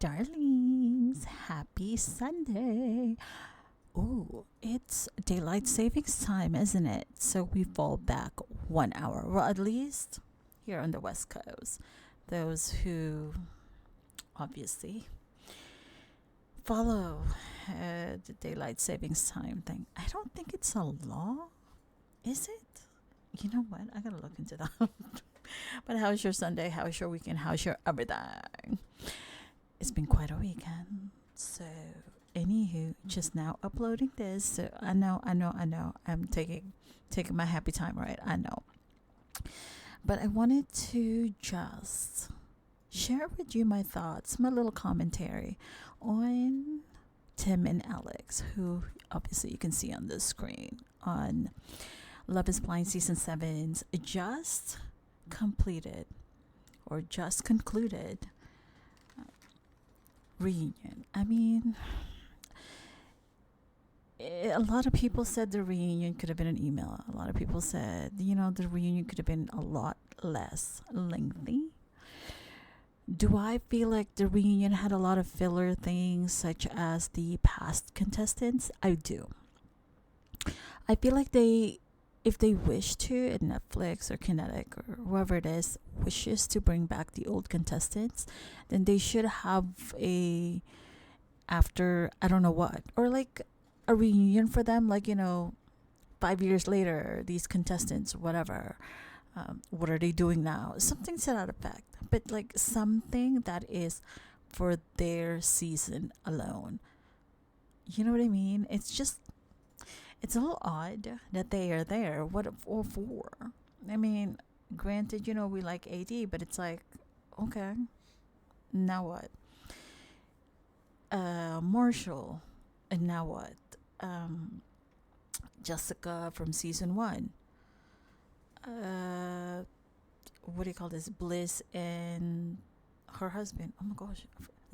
darlings. Happy Sunday. Oh, it's daylight savings time, isn't it? So we fall back 1 hour. Well, at least here on the West Coast. Those who obviously follow the daylight savings time thing. I don't think it's a law, is it? You know what? I gotta look into that. But how's your Sunday? How's your weekend? How's your everything? It's been quite a weekend. So, anywho, just now uploading this. So I know. I'm taking my happy time, right? I know. But I wanted to just share with you my thoughts, my little commentary on Tim and Alex, who obviously you can see on the screen on Love is Blind Season 7's just completed or just concluded reunion. I mean, a lot of people said the reunion could have been an email. A lot of people said, the reunion could have been a lot less lengthy. Do I feel like the reunion had a lot of filler things, such as the past contestants? I do. I feel like if they wish to, at Netflix or Kinetic or whoever it is, wishes to bring back the old contestants, then they should have after, I don't know what, or like a reunion for them, like, 5 years later, these contestants, whatever, what are they doing now? Something to that effect. But like something that is for their season alone. You know what I mean? It's a little odd that they are there. What all for? I mean, granted, we like AD, but it's like, okay, now what? Marshall, and now what? Jessica from season 1. What do you call this? Bliss and her husband. Oh my gosh,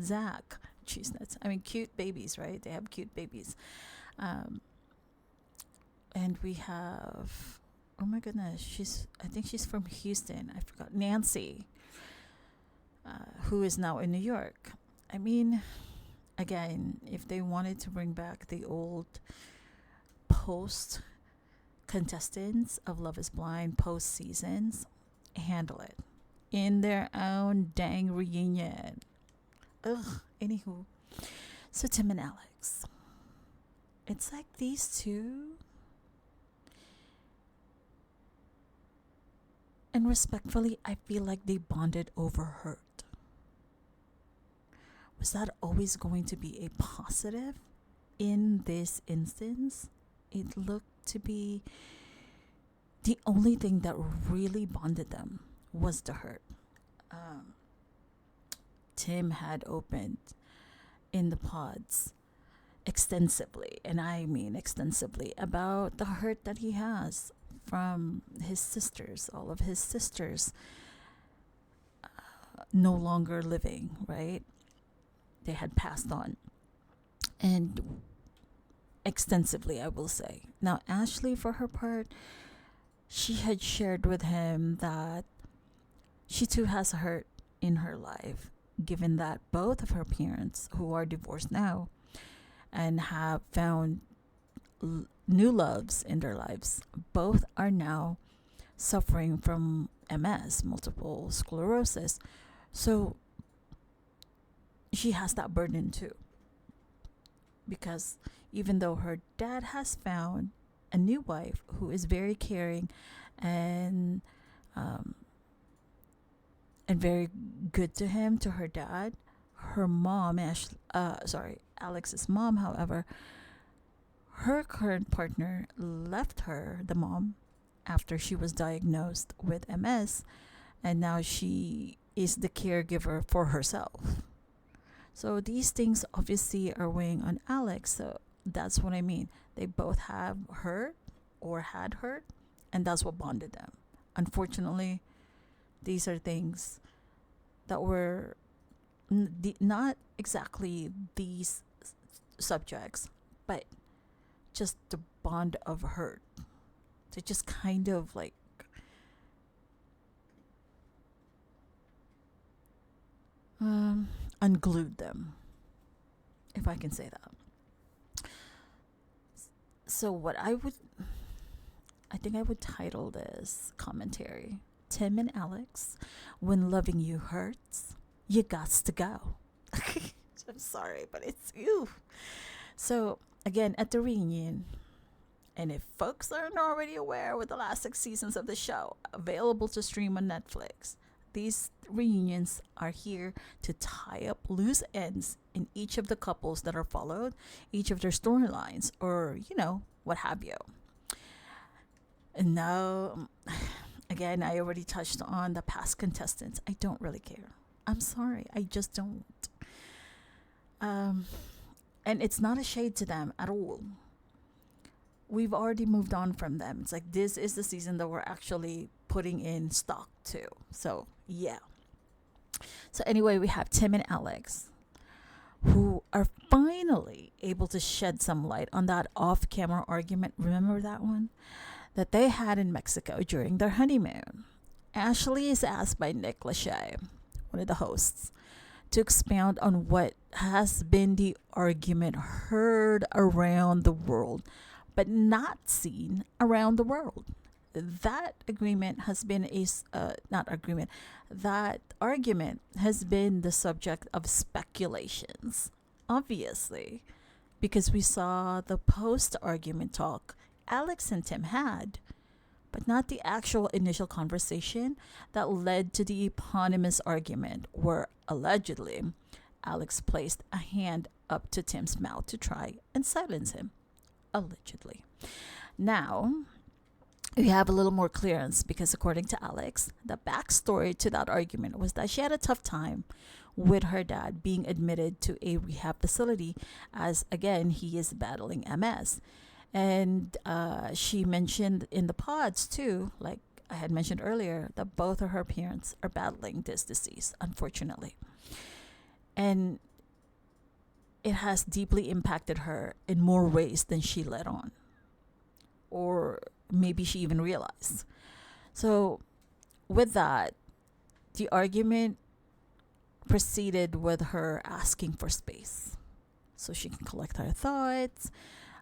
Zach. Cheese nuts. I mean, cute babies, right? They have cute babies. And we have, oh my goodness, I think she's from Houston. I forgot. Nancy, who is now in New York. I mean, again, if they wanted to bring back the old post contestants of Love is Blind post seasons, handle it in their own dang reunion. Ugh. Anywho, so Tim and Alex, it's like these two, and respectfully, I feel like they bonded over hurt. Was that always going to be a positive in this instance? It looked to be the only thing that really bonded them was the hurt. Tim had opened in the pods extensively, and I mean extensively, about the hurt that he has from his sisters, all of his sisters no longer living, right? They had passed on. And extensively, I will say. Now, Ashley, for her part, she had shared with him that she too has hurt in her life, given that both of her parents, who are divorced now and have found new loves in their lives, both are now suffering from MS, multiple sclerosis. So she has that burden too. Because even though her dad has found a new wife who is very caring and very good to him, to her dad, her mom, Alex's mom, however, her current partner left her, the mom, after she was diagnosed with MS, and now she is the caregiver for herself. So these things obviously are weighing on Alex. So that's what I mean. They both have hurt or had hurt, and that's what bonded them. Unfortunately, these are things that were not exactly these subjects, but just the bond of hurt. To just kind of like unglued them, if I can say that. So I think I would title this commentary, Tim and Alex, when loving you hurts, you gots to go. I'm sorry, but it's you. So again, at the reunion, and if folks aren't already aware, with the last 6 seasons of the show available to stream on Netflix, these reunions are here to tie up loose ends in each of the couples that are followed, each of their storylines, or, what have you. And now, again, I already touched on the past contestants. I don't really care. I'm sorry. I just don't. And it's not a shade to them at all. We've already moved on from them. It's like this is the season that we're actually putting in stock to. So, yeah. So, anyway, we have Tim and Alex, who are finally able to shed some light on that off camera argument. Remember that one? That they had in Mexico during their honeymoon. Ashley is asked by Nick Lachey, one of the hosts, to expound on what has been the argument heard around the world, but not seen around the world. That agreement has been that argument has been the subject of speculations, obviously, because we saw the post argument talk Alex and Tim had, but not the actual initial conversation that led to the eponymous argument where allegedly Alex placed a hand up to Tim's mouth to try and silence him. Allegedly. Now, we have a little more clearance because, according to Alex, the backstory to that argument was that she had a tough time with her dad being admitted to a rehab facility, as again, he is battling MS. And she mentioned in the pods too, like I had mentioned earlier, that both of her parents are battling this disease, unfortunately. And it has deeply impacted her in more ways than she let on, or maybe she even realized. So, with that, the argument proceeded with her asking for space so she can collect her thoughts,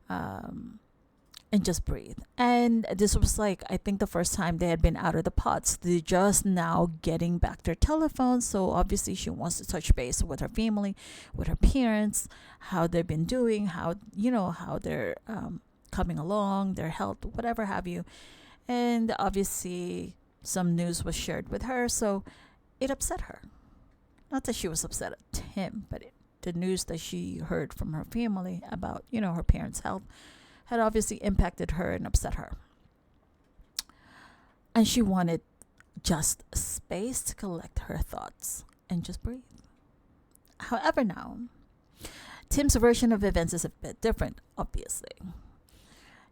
and just breathe. And this was like, I think, the first time they had been out of the pods. They're just now getting back their telephones. So obviously she wants to touch base with her family, with her parents, how they've been doing, how they're coming along, their health, whatever have you. And obviously some news was shared with her, so it upset her. Not that she was upset at him, but the news that she heard from her family about, her parents' health had obviously impacted her and upset her. And she wanted just space to collect her thoughts and just breathe. However, now, Tim's version of events is a bit different, obviously.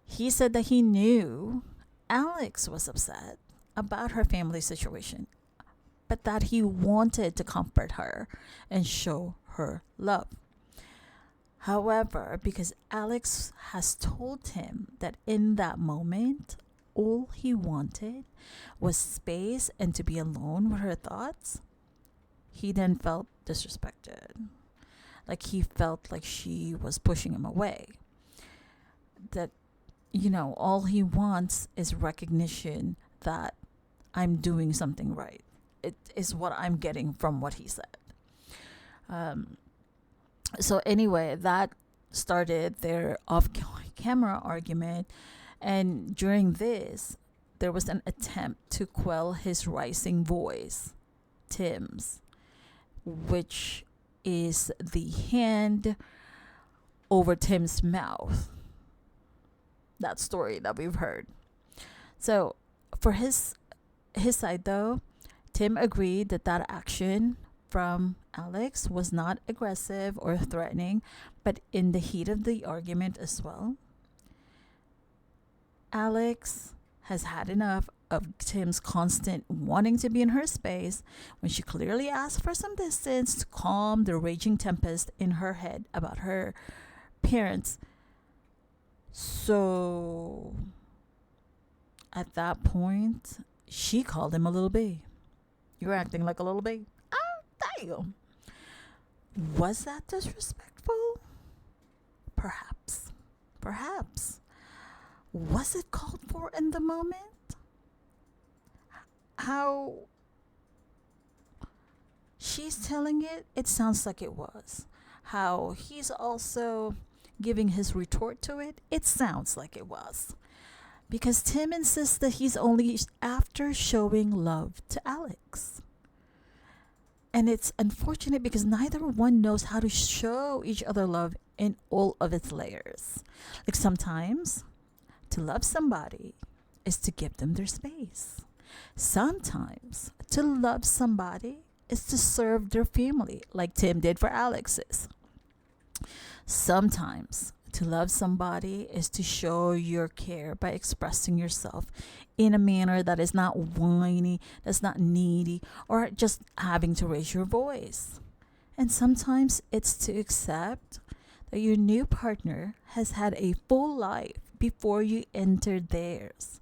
He said that he knew Alex was upset about her family situation, but that he wanted to comfort her and show her love. However, because Alex has told him that in that moment, all he wanted was space and to be alone with her thoughts, he then felt disrespected. Like he felt like she was pushing him away. That, all he wants is recognition that I'm doing something right. It is what I'm getting from what he said. So anyway, that started their off-camera argument, and during this, there was an attempt to quell his rising voice, Tim's, which is the hand over Tim's mouth. That story that we've heard. So for his side though, Tim agreed that action from Alex was not aggressive or threatening, but in the heat of the argument as well. Alex has had enough of Tim's constant wanting to be in her space when she clearly asked for some distance to calm the raging tempest in her head about her parents. So at that point, she called him a little B. You're acting like a little B. Oh, damn. Was that disrespectful? Perhaps. Perhaps. Was it called for in the moment? How she's telling it, it sounds like it was. How he's also giving his retort to it, it sounds like it was. Because Tim insists that he's only after showing love to Alex. And it's unfortunate because neither one knows how to show each other love in all of its layers. Like sometimes to love somebody is to give them their space. Sometimes to love somebody is to serve their family, like Tim did for Alex's. Sometimes to love somebody is to show your care by expressing yourself in a manner that is not whiny, that's not needy, or just having to raise your voice. And sometimes it's to accept that your new partner has had a full life before you entered theirs,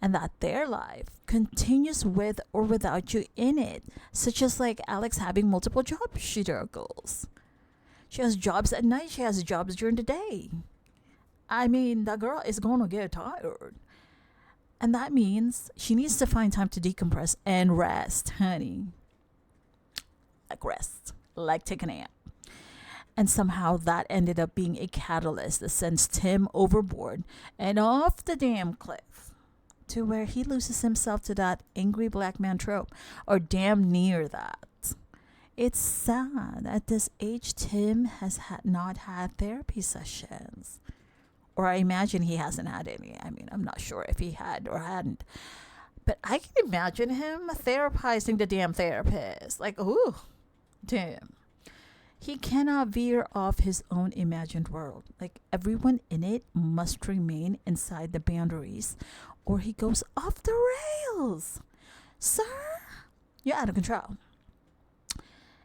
and that their life continues with or without you in it, such as like Alex having multiple jobs she juggles. She has jobs at night, she has jobs during the day. I mean, that girl is gonna get tired. And that means she needs to find time to decompress and rest, honey. Like rest, like take a nap. And somehow that ended up being a catalyst that sends Tim overboard and off the damn cliff to where he loses himself to that angry black man trope, or damn near that. It's sad at this age Tim has not had therapy sessions. Or I imagine he hasn't had any. I mean, I'm not sure if he had or hadn't. But I can imagine him therapizing the damn therapist. Like, ooh, Tim. He cannot veer off his own imagined world. Like, everyone in it must remain inside the boundaries, or he goes off the rails. Sir, you're out of control.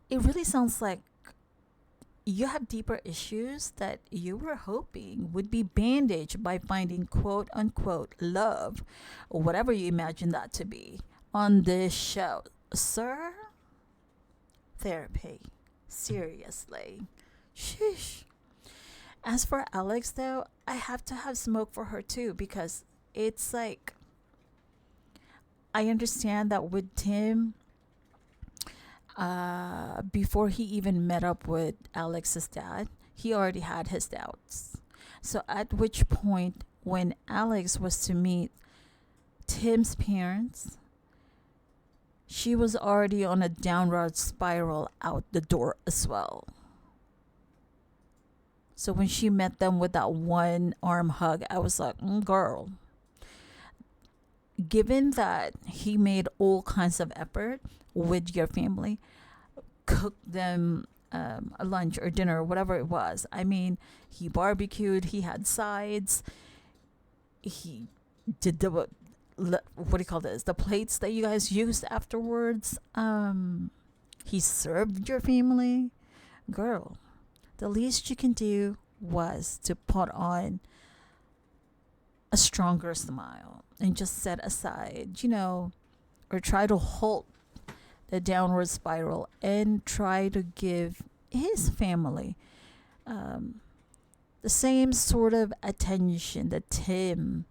It really sounds like you have deeper issues that you were hoping would be bandaged by finding quote unquote love, or whatever you imagine that to be, on this show. Sir, therapy. Seriously. Sheesh. As for Alex, though, I have to have smoke for her too, because it's like, I understand that with Tim, before he even met up with Alex's dad, he already had his doubts. So at which point, when Alex was to meet Tim's parents, she was already on a downward spiral out the door as well. So when she met them with that one arm hug, I was like, girl. Given that he made all kinds of effort with your family, cooked them a lunch or dinner or whatever it was. I mean, he barbecued, he had sides, he did the, what do you call this? The plates that you guys used afterwards. He served your family. Girl, the least you can do was to put on a stronger smile and just set aside, or try to halt the downward spiral and try to give his family the same sort of attention that Tim,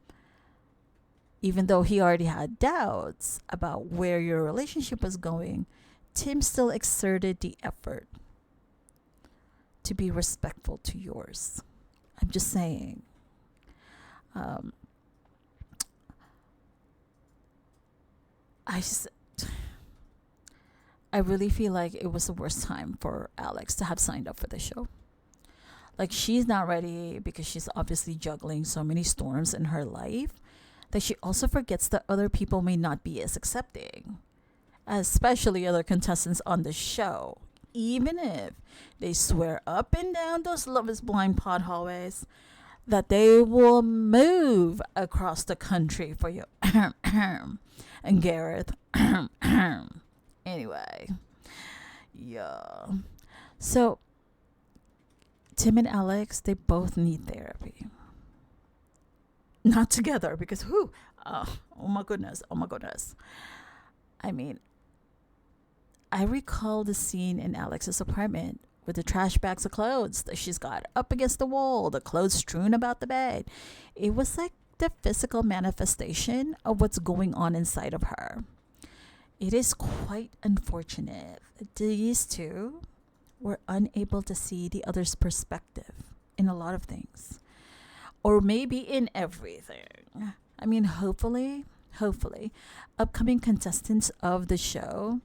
even though he already had doubts about where your relationship was going, Tim still exerted the effort to be respectful to yours. I'm just saying. I really feel like it was the worst time for Alex to have signed up for the show. Like, she's not ready because she's obviously juggling so many storms in her life that she also forgets that other people may not be as accepting, especially other contestants on the show. Even if they swear up and down those Love is Blind pod hallways that they will move across the country for you. And Gareth. Anyway. Yeah. So, Tim and Alex, they both need therapy. Not together because oh my goodness. I mean, I recall the scene in Alex's apartment with the trash bags of clothes that she's got up against the wall, the clothes strewn about the bed. It was like the physical manifestation of what's going on inside of her. It is quite unfortunate that these two were unable to see the other's perspective in a lot of things, or maybe in everything. I mean, hopefully, upcoming contestants of the show,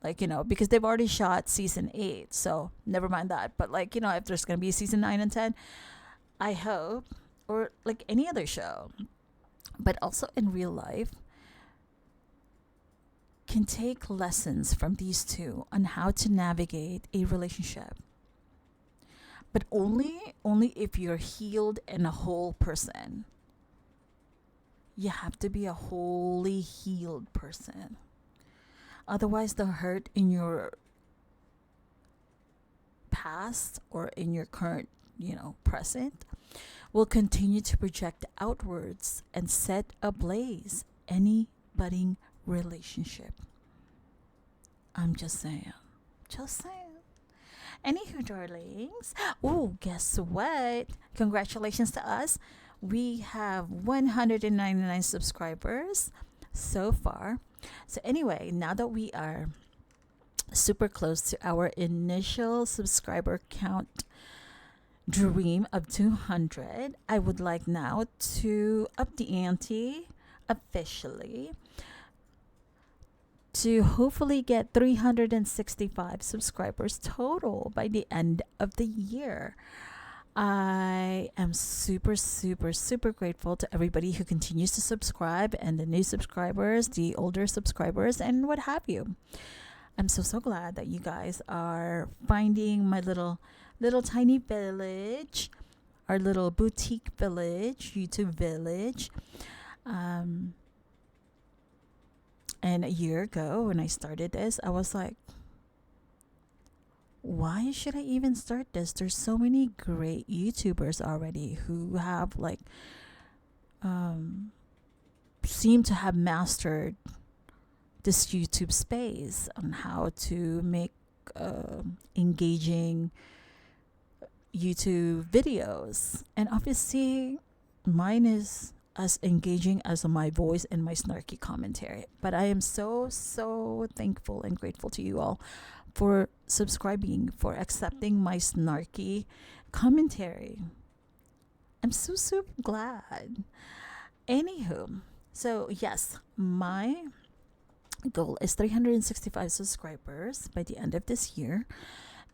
like, because they've already shot season 8, so never mind that. But, like, if there's going to be season 9 and 10, I hope, or like any other show, but also in real life, can take lessons from these two on how to navigate a relationship. But only if you're healed and a whole person. You have to be a wholly healed person. Otherwise, the hurt in your past or in your current, present, will continue to project outwards and set ablaze any budding relationship. I'm just saying. Anywho, darlings. Oh, guess what? Congratulations to us. We have 199 subscribers so far. So anyway, now that we are super close to our initial subscriber count dream of 200, I would like now to up the ante officially to hopefully get 365 subscribers total by the end of the year. I am super, super, super grateful to everybody who continues to subscribe, and the new subscribers, the older subscribers, and what have you. I'm so glad that you guys are finding my little tiny village, our little boutique village, YouTube village. And a year ago when I started this, I was like, why should I even start this? There's so many great YouTubers already who have seem to have mastered this YouTube space on how to make engaging YouTube videos. And obviously mine is as engaging as my voice and my snarky commentary. But I am so thankful and grateful to you all for subscribing, for accepting my snarky commentary. I'm so glad. Anywho, so yes, my goal is 365 subscribers by the end of this year.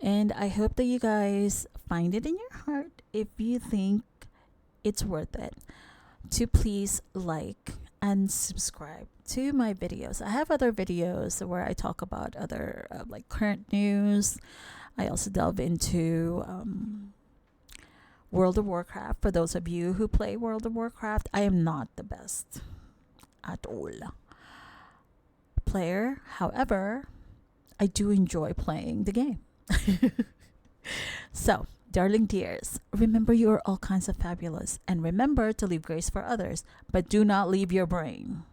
And I hope that you guys find it in your heart, if you think it's worth it, to please like and subscribe to my videos. I have other videos where I talk about other like current news. I also delve into World of Warcraft. For those of you who play World of Warcraft, I am not the best at all player. However, I do enjoy playing the game. So, darling dears, remember you are all kinds of fabulous, and remember to leave grace for others, but do not leave your brain.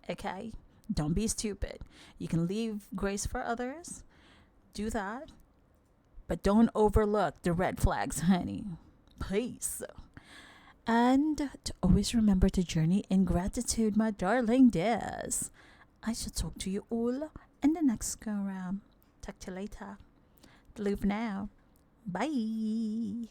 Okay? Don't be stupid. You can leave grace for others, do that, but don't overlook the red flags, honey. Please. And to always remember to journey in gratitude, my darling dears. I shall talk to you all in the next go round. Talk to you later. Leave now. Bye.